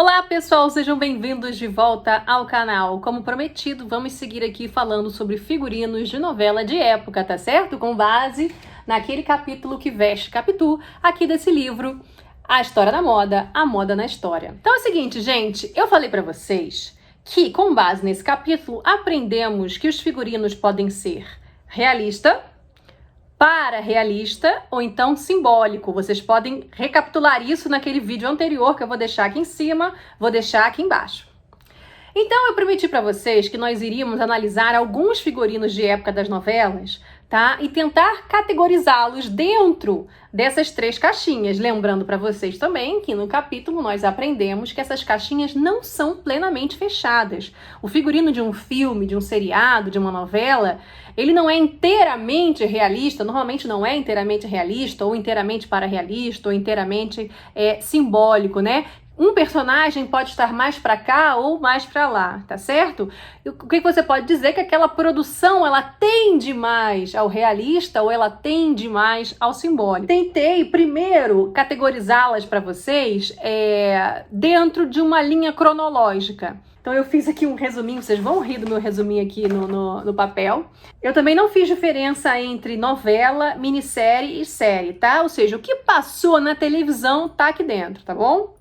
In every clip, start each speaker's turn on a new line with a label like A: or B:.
A: Olá pessoal, sejam bem-vindos de volta ao canal. Como prometido, vamos seguir aqui falando sobre figurinos de novela de época, tá certo? Com base naquele capítulo que veste Capitu, aqui desse livro, A História da Moda, a Moda na História. Então é o seguinte, gente, eu falei pra vocês que com base nesse capítulo aprendemos que os figurinos podem ser realista, para-realista ou então simbólico. Vocês podem recapitular isso naquele vídeo anterior que eu vou deixar aqui em cima, vou deixar aqui embaixo. Então eu prometi para vocês que nós iríamos analisar alguns figurinos de época das novelas, tá? E tentar categorizá-los dentro dessas três caixinhas. Lembrando para vocês também que no capítulo nós aprendemos que essas caixinhas não são plenamente fechadas. O figurino de um filme, de um seriado, de uma novela, ele não é inteiramente realista, normalmente não é inteiramente realista, ou inteiramente para-realista, ou inteiramente simbólico, né? Um personagem pode estar mais para cá ou mais para lá, tá certo? O que você pode dizer? Que aquela produção, ela tende mais ao realista ou ela tende mais ao simbólico. Tentei primeiro categorizá-las para vocês dentro de uma linha cronológica. Então eu fiz aqui um resuminho, vocês vão rir do meu resuminho aqui no papel. Eu também não fiz diferença entre novela, minissérie e série, tá? Ou seja, o que passou na televisão tá aqui dentro, tá bom?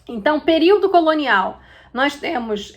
A: Então, período colonial, nós temos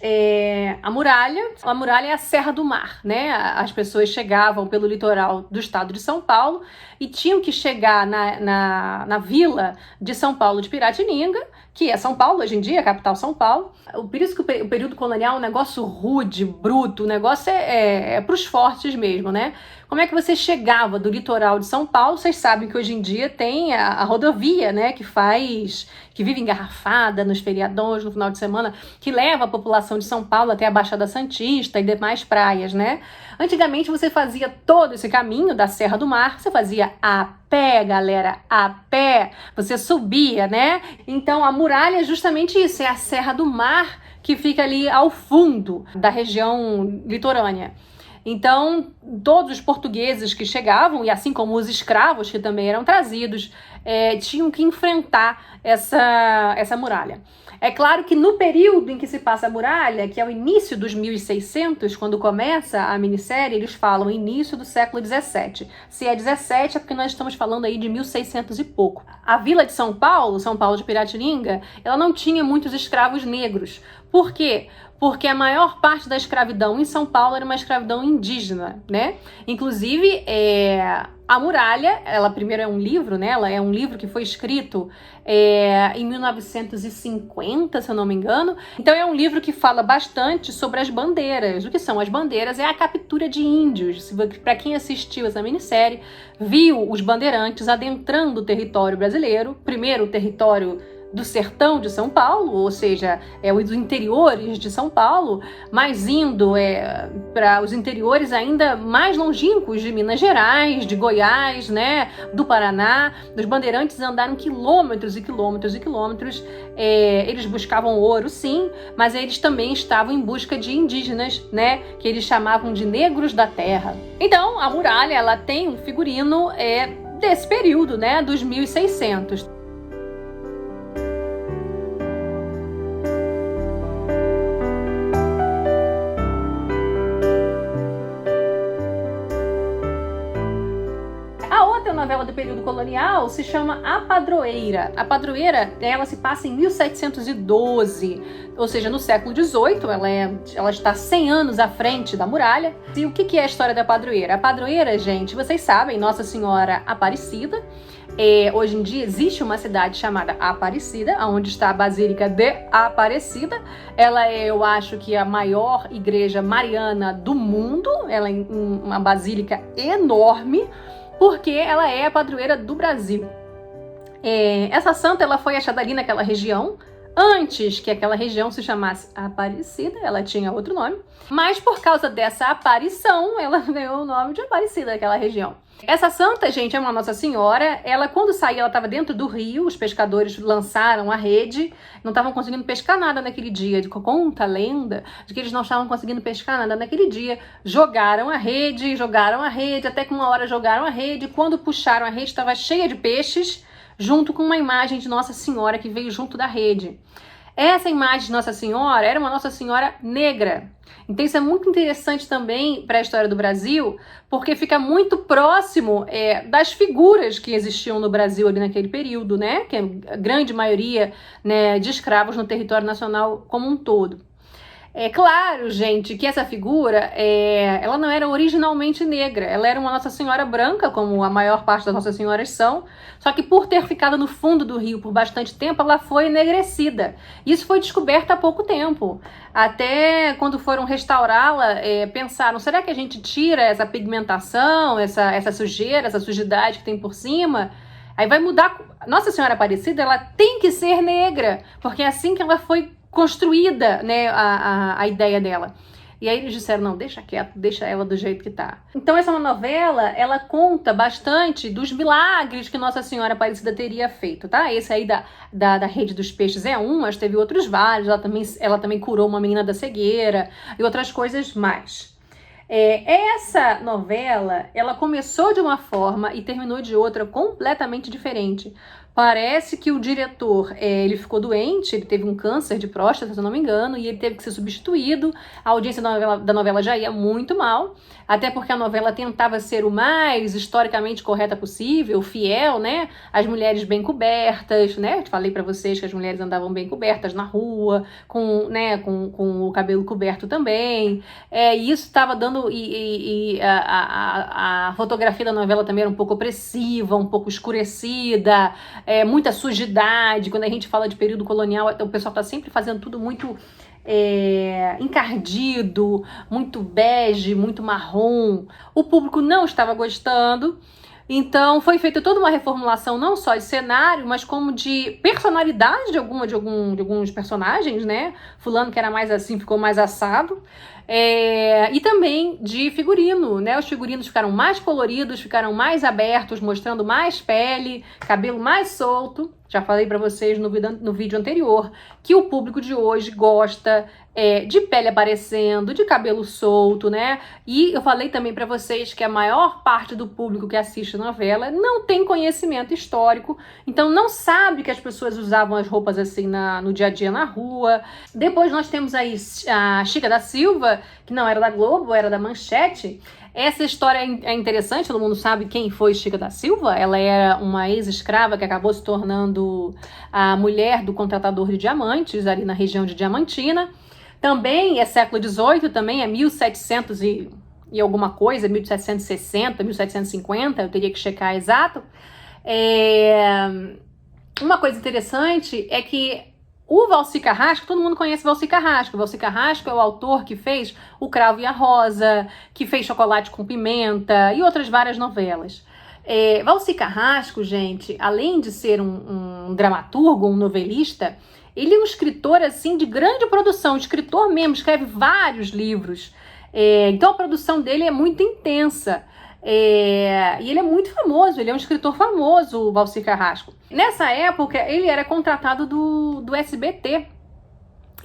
A: a muralha. A muralha é a Serra do Mar, né? As pessoas chegavam pelo litoral do estado de São Paulo e tinham que chegar na vila de São Paulo de Piratininga, que é São Paulo hoje em dia, a capital São Paulo. Por isso que o período colonial é um negócio rude, bruto, o negócio é para os fortes mesmo, né? Como é que você chegava do litoral de São Paulo? Vocês sabem que hoje em dia tem a rodovia, né, que vive engarrafada nos feriadões, no final de semana, que leva a população de São Paulo até a Baixada Santista e demais praias, né? Antigamente você fazia todo esse caminho da Serra do Mar, você fazia a pé, galera, a pé, você subia, né? Então a muralha é justamente isso, é a Serra do Mar que fica ali ao fundo da região litorânea. Então, todos os portugueses que chegavam, e assim como os escravos que também eram trazidos, tinham que enfrentar essa muralha. É claro que no período em que se passa a muralha, que é o início dos 1600, quando começa a minissérie, eles falam início do século 17. Se é 17 é porque nós estamos falando aí de 1600 e pouco. A vila de São Paulo de Piratininga, ela não tinha muitos escravos negros. Por quê? Porque a maior parte da escravidão em São Paulo era uma escravidão indígena, né? Inclusive, a Muralha, ela primeiro é um livro, né? Ela é um livro que foi escrito em 1950, se eu não me engano. Então é um livro que fala bastante sobre as bandeiras. O que são as bandeiras? É a captura de índios. Para quem assistiu essa minissérie, viu os bandeirantes adentrando o território brasileiro. Primeiro o território do sertão de São Paulo, ou seja, os interiores de São Paulo, mas indo para os interiores ainda mais longínquos de Minas Gerais, de Goiás, né, do Paraná. Os bandeirantes andaram quilômetros e quilômetros e quilômetros. Eles buscavam ouro, sim, mas eles também estavam em busca de indígenas, né, que eles chamavam de negros da terra. Então, a muralha, ela tem um figurino desse período, né, dos 1600. Novela do período colonial se chama A Padroeira. A Padroeira, ela se passa em 1712, ou seja, no século XVIII. Ela está 100 anos à frente da muralha. E o que é a história da Padroeira? A Padroeira, gente, vocês sabem, Nossa Senhora Aparecida. Hoje em dia existe uma cidade chamada Aparecida, onde está a Basílica de Aparecida. Ela eu acho que a maior igreja mariana do mundo. Ela é uma basílica enorme, porque ela é a padroeira do Brasil. Essa santa, ela foi achada ali naquela região, antes que aquela região se chamasse Aparecida, ela tinha outro nome, mas por causa dessa aparição, ela ganhou o nome de Aparecida, daquela região. Essa santa, gente, é uma Nossa Senhora. Ela, quando saiu, ela estava dentro do rio. Os pescadores lançaram a rede, não estavam conseguindo pescar nada naquele dia. Conta a lenda de que eles não estavam conseguindo pescar nada naquele dia. Jogaram a rede, até que uma hora jogaram a rede. Quando puxaram a rede, estava cheia de peixes, junto com uma imagem de Nossa Senhora que veio junto da rede. Essa imagem de Nossa Senhora era uma Nossa Senhora negra. Então isso é muito interessante também para a história do Brasil, porque fica muito próximo das figuras que existiam no Brasil ali naquele período, né? Que é a grande maioria, né, de escravos no território nacional como um todo. É claro, gente, que essa figura, ela não era originalmente negra, ela era uma Nossa Senhora branca, como a maior parte das Nossas Senhoras são, só que por ter ficado no fundo do rio por bastante tempo, ela foi enegrecida. Isso foi descoberto há pouco tempo. Até quando foram restaurá-la, pensaram, será que a gente tira essa pigmentação, essa sujeira, essa sujidade que tem por cima? Aí vai mudar. Nossa Senhora Aparecida, ela tem que ser negra, porque é assim que ela foi construída, né, a ideia dela. E aí eles disseram, não, deixa quieto, deixa ela do jeito que tá. Então essa novela, ela conta bastante dos milagres que Nossa Senhora Aparecida teria feito, tá? Esse aí da Rede dos Peixes é um, mas teve outros vários, ela também curou uma menina da cegueira e outras coisas mais. Essa novela, ela começou de uma forma e terminou de outra completamente diferente. Parece que o diretor, ele ficou doente, ele teve um câncer de próstata, se eu não me engano, e ele teve que ser substituído. A audiência da novela já ia muito mal, até porque a novela tentava ser o mais historicamente correta possível, fiel, né? As mulheres bem cobertas, né? Eu te falei pra vocês que as mulheres andavam bem cobertas na rua, com o cabelo coberto também. E isso estava dando... a fotografia da novela também era um pouco opressiva, um pouco escurecida, muita sujidade. Quando a gente fala de período colonial, o pessoal está sempre fazendo tudo muito encardido, muito bege, muito marrom. O público não estava gostando. Então foi feita toda uma reformulação, não só de cenário, mas como de personalidade de alguns personagens, né? Fulano que era mais assim, ficou mais assado. E também de figurino, né? Os figurinos ficaram mais coloridos, ficaram mais abertos, mostrando mais pele, cabelo mais solto. Já falei pra vocês no vídeo anterior que o público de hoje gosta de pele aparecendo, de cabelo solto, né? E eu falei também pra vocês que a maior parte do público que assiste novela não tem conhecimento histórico, então não sabe que as pessoas usavam as roupas assim no dia a dia na rua. Depois nós temos aí a Chica da Silva, que não era da Globo, era da Manchete. Essa história é interessante, todo mundo sabe quem foi Chica da Silva. Ela era uma ex-escrava que acabou se tornando a mulher do contratador de diamantes, ali na região de Diamantina. Também é século XVIII, também é 1700 e alguma coisa, 1760, 1750, eu teria que checar exato. Uma coisa interessante é que o Valci Carrasco, todo mundo conhece Valci Carrasco. Valci Carrasco é o autor que fez O Cravo e a Rosa, que fez Chocolate com Pimenta e outras várias novelas. Valci Carrasco, gente, além de ser um dramaturgo, um novelista, ele é um escritor assim de grande produção, escritor mesmo, escreve vários livros. Então a produção dele é muito intensa. E ele é muito famoso, ele é um escritor famoso, o Valci Carrasco. Nessa época, ele era contratado do SBT.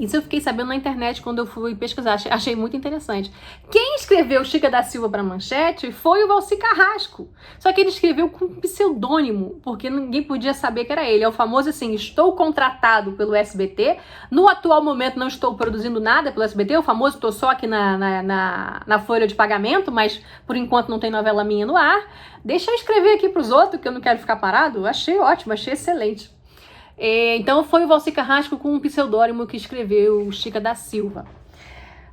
A: Isso eu fiquei sabendo na internet quando eu fui pesquisar, achei muito interessante. Quem escreveu Chica da Silva para Manchete foi o Valci Carrasco. Só que ele escreveu com um pseudônimo, porque ninguém podia saber que era ele. É o famoso assim, estou contratado pelo SBT, no atual momento não estou produzindo nada pelo SBT, o famoso estou só aqui na folha de pagamento, mas por enquanto não tem novela minha no ar. Deixa eu escrever aqui para os outros, que eu não quero ficar parado. Achei ótimo, achei excelente. Então foi o Valci Carrasco com um pseudônimo que escreveu Chica da Silva.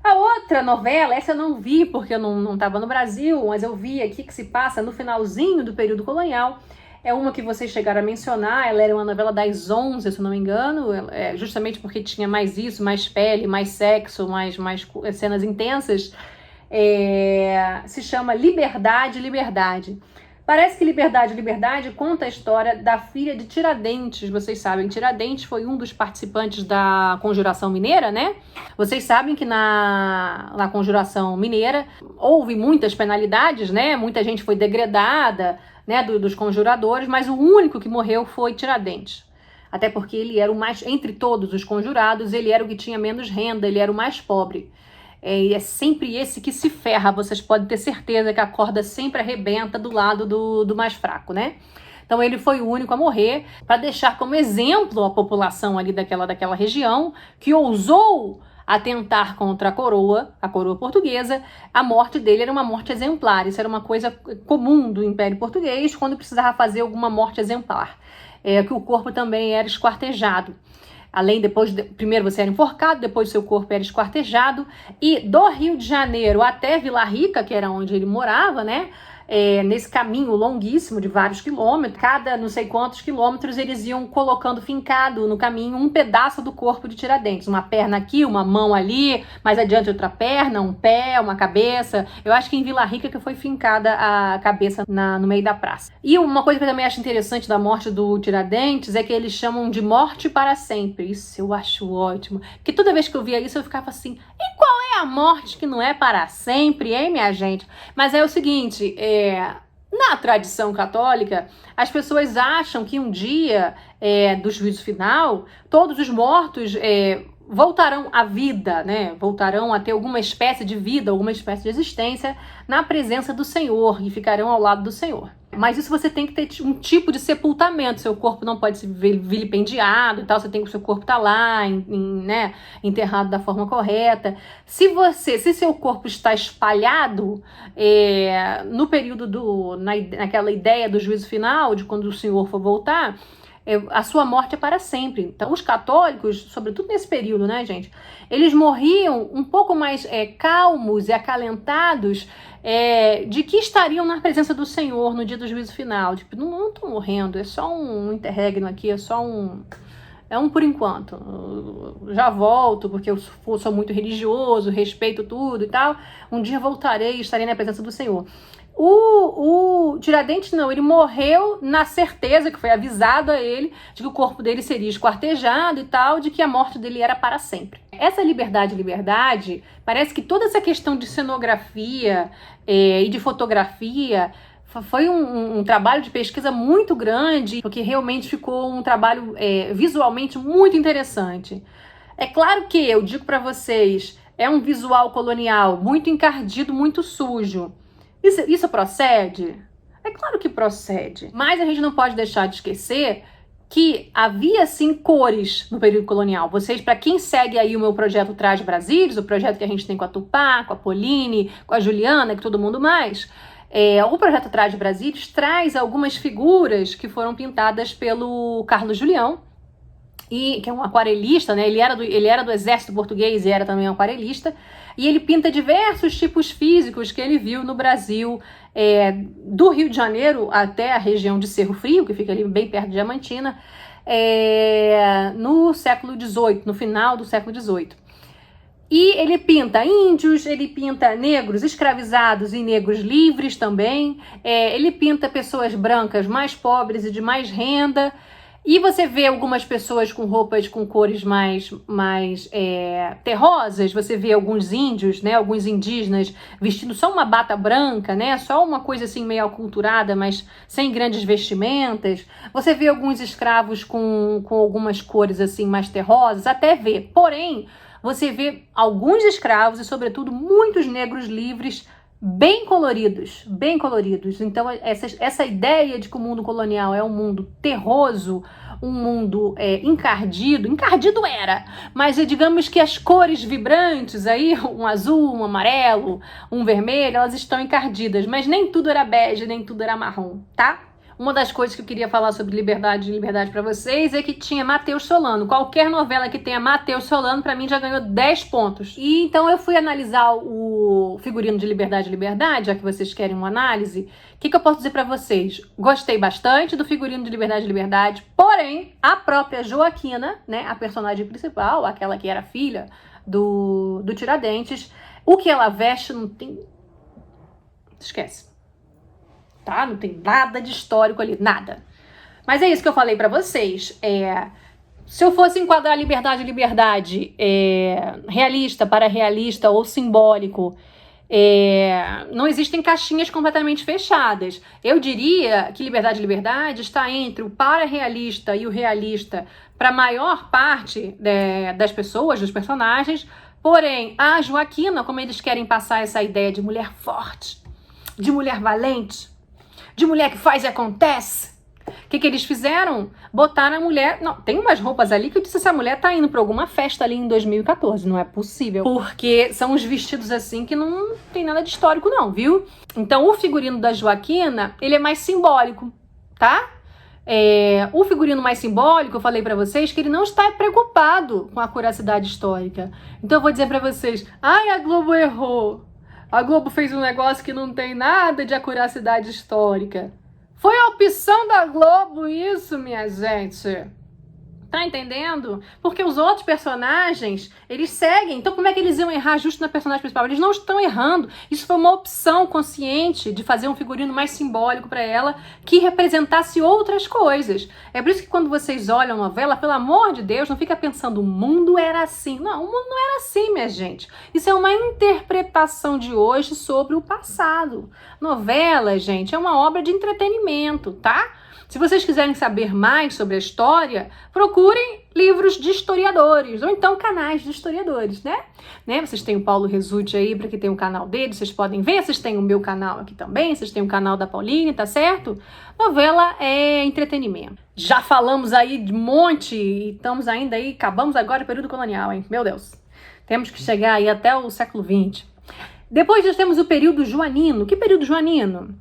A: A outra novela, essa eu não vi porque eu não estava no Brasil, mas eu vi aqui que se passa no finalzinho do período colonial. É uma que vocês chegaram a mencionar, ela era uma novela das 11, se eu não me engano, justamente porque tinha mais isso, mais pele, mais sexo, mais cenas intensas. Se chama Liberdade, Liberdade. Parece que Liberdade, Liberdade conta a história da filha de Tiradentes. Vocês sabem, Tiradentes foi um dos participantes da Conjuração Mineira, né? Vocês sabem que na Conjuração Mineira houve muitas penalidades, né? Muita gente foi degradada, né, dos conjuradores, mas o único que morreu foi Tiradentes. Até porque ele era o mais, entre todos os conjurados, ele era o que tinha menos renda, ele era o mais pobre. E é sempre esse que se ferra, vocês podem ter certeza que a corda sempre arrebenta do lado do mais fraco, né? Então ele foi o único a morrer, para deixar como exemplo a população ali daquela região, que ousou atentar contra a coroa portuguesa. A morte dele era uma morte exemplar. Isso era uma coisa comum do Império Português, quando precisava fazer alguma morte exemplar. Que o corpo também era esquartejado. Primeiro você era enforcado, depois seu corpo era esquartejado. E do Rio de Janeiro até Vila Rica, que era onde ele morava, né? Nesse caminho longuíssimo de vários quilômetros, cada não sei quantos quilômetros, eles iam colocando fincado no caminho um pedaço do corpo de Tiradentes. Uma perna aqui, uma mão ali, mais adiante outra perna, um pé, uma cabeça. Eu acho que em Vila Rica que foi fincada a cabeça no meio da praça. E uma coisa que eu também acho interessante da morte do Tiradentes é que eles chamam de morte para sempre. Isso eu acho ótimo. Porque toda vez que eu via isso eu ficava assim, e qual é a morte que não é para sempre, hein, minha gente? Mas é o seguinte, na tradição católica, as pessoas acham que um dia do juízo final, todos os mortos voltarão à vida, né? Voltarão a ter alguma espécie de vida, alguma espécie de existência na presença do Senhor e ficarão ao lado do Senhor. Mas isso você tem que ter um tipo de sepultamento, seu corpo não pode ser vilipendiado e tal, você tem que o seu corpo tá lá, né, enterrado da forma correta. Se seu corpo está espalhado no período naquela ideia do juízo final, de quando o Senhor for voltar, a sua morte é para sempre. Então, os católicos, sobretudo nesse período, né, gente, eles morriam um pouco mais calmos e acalentados de que estariam na presença do Senhor no dia do juízo final. Tipo, não tô morrendo, é só um interregno aqui, é só um por enquanto. Eu já volto, porque eu sou muito religioso, respeito tudo e tal. Um dia voltarei e estarei na presença do Senhor. O Tiradentes não, ele morreu na certeza, que foi avisado a ele, de que o corpo dele seria esquartejado e tal, de que a morte dele era para sempre. Essa liberdade, parece que toda essa questão de cenografia e de fotografia foi um trabalho de pesquisa muito grande, porque realmente ficou um trabalho visualmente muito interessante. É claro que, eu digo para vocês, é um visual colonial muito encardido, muito sujo. Isso procede? É claro que procede. Mas a gente não pode deixar de esquecer que havia, sim, cores no período colonial. Vocês, para quem segue aí o meu projeto Traz Brasílios, o projeto que a gente tem com a Tupá, com a Pauline, com a Juliana, com todo mundo mais, o projeto Traz Brasílios traz algumas figuras que foram pintadas pelo Carlos Julião, que é um aquarelista, né? Ele era do exército português e era também um aquarelista, e ele pinta diversos tipos físicos que ele viu no Brasil, do Rio de Janeiro até a região de Cerro Frio, que fica ali bem perto de Diamantina, no século XVIII, no final do século XVIII. E ele pinta índios, ele pinta negros escravizados e negros livres também, ele pinta pessoas brancas mais pobres e de mais renda. E você vê algumas pessoas com roupas com cores mais terrosas, você vê alguns índios, né, alguns indígenas vestindo só uma bata branca, né, só uma coisa assim meio aculturada, mas sem grandes vestimentas. Você vê alguns escravos com algumas cores assim mais terrosas, até vê. Porém, você vê alguns escravos e, sobretudo, muitos negros livres bem coloridos, bem coloridos. Então, essa ideia de que o mundo colonial é um mundo terroso, um mundo encardido era, mas digamos que as cores vibrantes aí, um azul, um amarelo, um vermelho, elas estão encardidas, mas nem tudo era bege, nem tudo era marrom, tá? Uma das coisas que eu queria falar sobre liberdade para vocês é que tinha Matheus Solano. Qualquer novela que tenha Matheus Solano, para mim, já ganhou 10 pontos. E então eu fui analisar o figurino de Liberdade, já que vocês querem uma análise. O que eu posso dizer para vocês? Gostei bastante do figurino de Liberdade, porém, a própria Joaquina, né, a personagem principal, aquela que era filha do Tiradentes, o que ela veste não tem... Esquece. Tá? Não tem nada de histórico ali, nada. Mas é isso que eu falei pra vocês. Se eu fosse enquadrar liberdade, realista, pararealista ou simbólico, não existem caixinhas completamente fechadas. Eu diria que liberdade está entre o pararealista e o realista para a maior parte das pessoas, dos personagens. Porém, a Joaquina, como eles querem passar essa ideia de mulher forte, de mulher valente, de mulher que faz e acontece, O que eles fizeram? Botaram a mulher... Não, tem umas roupas ali que eu disse, essa mulher tá indo pra alguma festa ali em 2014. Não é possível. Porque são uns vestidos assim que não tem nada de histórico não, viu? Então o figurino da Joaquina, ele é mais simbólico, tá? O figurino mais simbólico, eu falei pra vocês que ele não está preocupado com a acuracidade histórica. Então eu vou dizer pra vocês, ai, a Globo errou. A Globo fez um negócio que não tem nada de acuracidade histórica. Foi a opção da Globo isso, minha gente. Tá entendendo? Porque os outros personagens, eles seguem. Então como é que eles iam errar justo na personagem principal? Eles não estão errando. Isso foi uma opção consciente de fazer um figurino mais simbólico para ela, que representasse outras coisas. É por isso que quando vocês olham a novela, pelo amor de Deus, não fica pensando, o mundo era assim. Não, o mundo não era assim, minha gente. Isso é uma interpretação de hoje sobre o passado. Novela, gente, é uma obra de entretenimento, tá? Se vocês quiserem saber mais sobre a história, procurem livros de historiadores, ou então canais de historiadores, né? Vocês têm o Paulo Resutti aí, para que tem o canal dele, vocês podem ver, vocês têm o meu canal aqui também, vocês têm o canal da Pauline, tá certo? Novela é entretenimento. Já falamos aí de monte, e estamos ainda aí, acabamos agora o período colonial, hein? Meu Deus, temos que chegar aí até o século XX. Depois nós temos o período joanino. Que período joanino?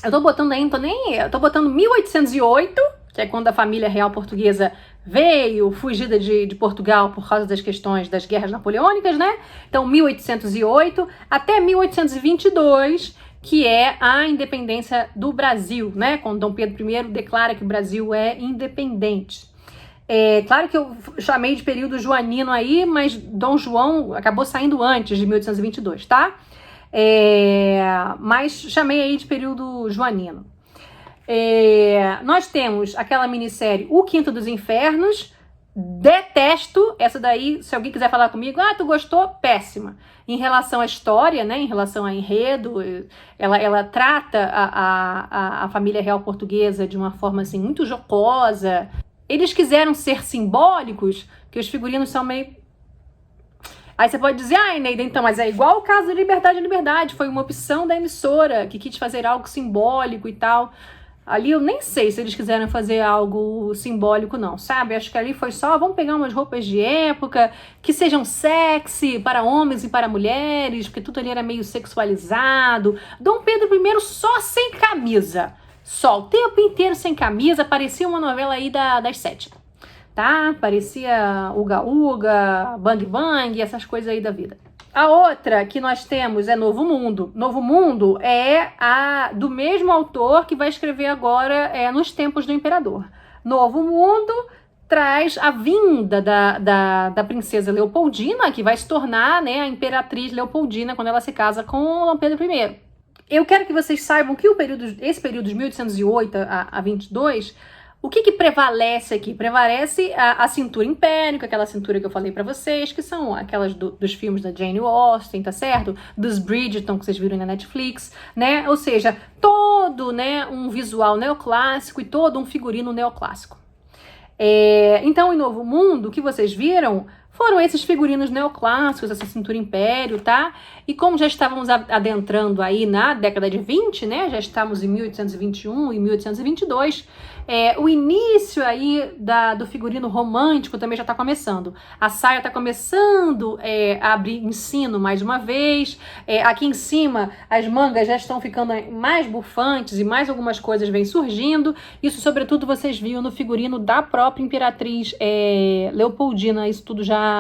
A: Eu tô botando aí, eu tô botando 1808, que é quando a família real portuguesa veio fugida de Portugal por causa das questões das guerras napoleônicas, né? Então 1808 até 1822, que é a independência do Brasil, né? Quando Dom Pedro I declara que o Brasil é independente. Claro que eu chamei de período joanino aí, mas Dom João acabou saindo antes de 1822, tá? Mas chamei aí de período joanino. Nós temos aquela minissérie O Quinto dos Infernos. Detesto essa daí. Se alguém quiser falar comigo, tu gostou? Péssima. Em relação à história, né, em relação a enredo, ela trata a família real portuguesa de uma forma assim muito jocosa. Eles quiseram ser simbólicos, que os figurinos são meio... Aí você pode dizer, Eneida, então, mas é igual o caso do Liberdade. Foi uma opção da emissora que quis fazer algo simbólico e tal. Ali eu nem sei se eles quiseram fazer algo simbólico não, sabe? Acho que ali foi só, vamos pegar umas roupas de época que sejam sexy para homens e para mulheres, porque tudo ali era meio sexualizado. Dom Pedro I só sem camisa. Só o tempo inteiro sem camisa, parecia uma novela aí das 7. Tá? Parecia Uga Uga, Bang Bang, essas coisas aí da vida. A outra que nós temos é Novo Mundo. Novo Mundo é do mesmo autor que vai escrever agora Nos Tempos do Imperador. Novo Mundo traz a vinda da princesa Leopoldina, que vai se tornar, né, a imperatriz Leopoldina quando ela se casa com Dom Pedro I. Eu quero que vocês saibam que esse período de 1808 a 22... O que prevalece aqui? Prevalece a cintura impérica, aquela cintura que eu falei pra vocês, que são aquelas dos filmes da Jane Austen, tá certo? Dos Bridgerton, que vocês viram na Netflix, né? Ou seja, todo, né, um visual neoclássico e todo um figurino neoclássico. Então, em Novo Mundo, o que vocês viram foram esses figurinos neoclássicos, essa cintura império, tá? E como já estávamos adentrando aí na década de 20, né? Já estamos em 1821 e 1822, o início aí do figurino romântico também já está começando. A saia está começando a abrir em sino mais uma vez. Aqui em cima, as mangas já estão ficando mais bufantes e mais algumas coisas vêm surgindo. Isso, sobretudo, vocês viram no figurino da própria imperatriz Leopoldina, isso tudo já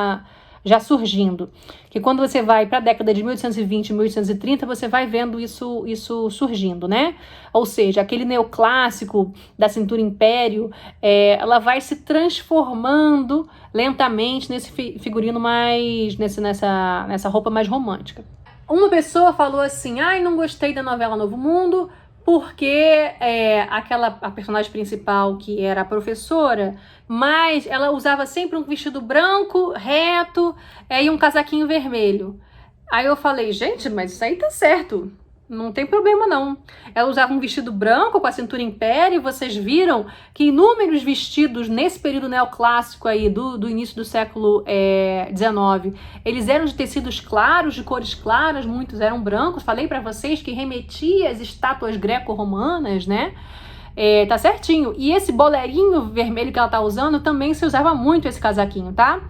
A: surgindo. Que quando você vai para a década de 1820 e 1830, você vai vendo isso surgindo, né? Ou seja, aquele neoclássico da cintura império, ela vai se transformando lentamente nesse figurino mais, nessa roupa mais romântica. Uma pessoa falou assim, não gostei da novela Novo Mundo, porque a personagem principal, que era a professora, mas ela usava sempre um vestido branco, reto, e um casaquinho vermelho. Aí eu falei, gente, mas isso aí tá certo, não tem problema não. Ela usava um vestido branco com a cintura império, e vocês viram que inúmeros vestidos nesse período neoclássico aí, do início do século XIX, eles eram de tecidos claros, de cores claras, muitos eram brancos. Falei para vocês que remetia às estátuas greco-romanas, né? Tá certinho. E esse bolerinho vermelho que ela tá usando, também se usava muito esse casaquinho, tá?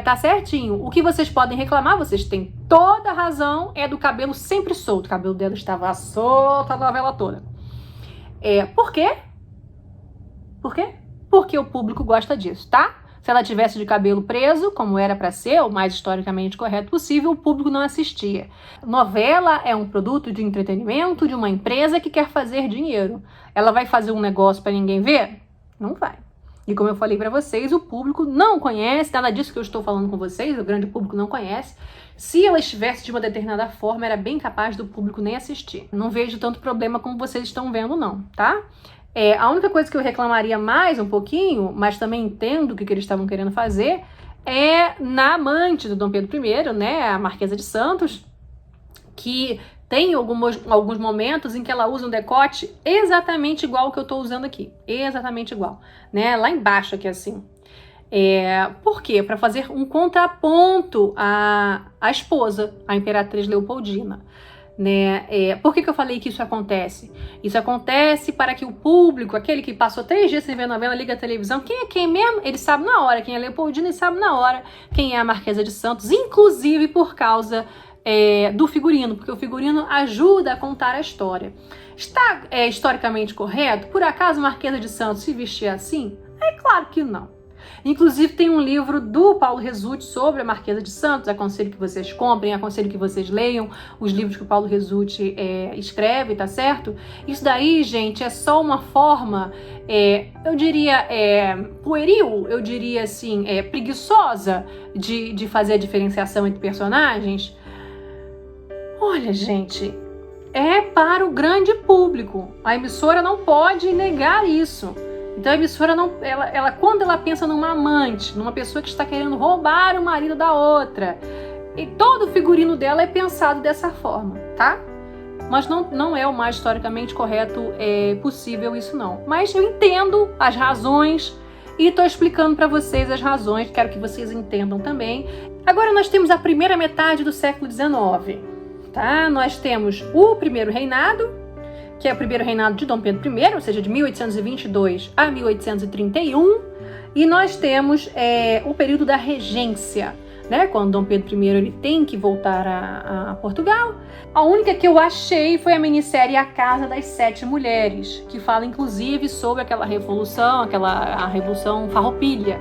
A: Tá certinho. O que vocês podem reclamar, vocês têm toda a razão, é do cabelo sempre solto. O cabelo dela estava solto a novela toda. Por quê? Por quê? Porque o público gosta disso, tá? Se ela tivesse de cabelo preso, como era para ser, o mais historicamente correto possível, o público não assistia. Novela é um produto de entretenimento de uma empresa que quer fazer dinheiro. Ela vai fazer um negócio para ninguém ver? Não vai. E como eu falei para vocês, o público não conhece, nada disso que eu estou falando com vocês, o grande público não conhece. Se ela estivesse de uma determinada forma, era bem capaz do público nem assistir. Não vejo tanto problema como vocês estão vendo, não, tá? A única coisa que eu reclamaria mais um pouquinho, mas também entendo o que eles estavam querendo fazer, é na amante do Dom Pedro I, né, a Marquesa de Santos, que tem alguns momentos em que ela usa um decote exatamente igual ao que eu estou usando aqui. Exatamente igual, né? Lá embaixo aqui assim. Por quê? Para fazer um contraponto à esposa, a Imperatriz Leopoldina. Né? Por que eu falei que isso acontece? Isso acontece para que o público, aquele que passou 3 dias sem ver novela, liga a televisão, quem é quem mesmo? Ele sabe na hora quem é Leopoldina e sabe na hora quem é a Marquesa de Santos, inclusive por causa do figurino, porque o figurino ajuda a contar a história. Está historicamente correto? Por acaso a Marquesa de Santos se vestia assim? É claro que não. Inclusive tem um livro do Paulo Rezzutti sobre a Marquesa de Santos, aconselho que vocês comprem, aconselho que vocês leiam os livros que o Paulo Rezzutti escreve, tá certo? Isso daí, gente, é só uma forma, eu diria, pueril, eu diria assim, preguiçosa de fazer a diferenciação entre personagens. Olha, gente, é para o grande público, a emissora não pode negar isso. Então a emissora não, quando ela pensa numa amante, numa pessoa que está querendo roubar o marido da outra, e todo o figurino dela é pensado dessa forma, tá? Mas não é o mais historicamente correto possível isso não. Mas eu entendo as razões e estou explicando para vocês as razões, quero que vocês entendam também. Agora nós temos a primeira metade do século XIX, tá? Nós temos o primeiro reinado, que é o primeiro reinado de Dom Pedro I, ou seja, de 1822 a 1831, e nós temos o período da regência, né? Quando Dom Pedro I ele tem que voltar a Portugal. A única que eu achei foi a minissérie A Casa das Sete Mulheres, que fala inclusive sobre aquela revolução, a Revolução Farroupilha,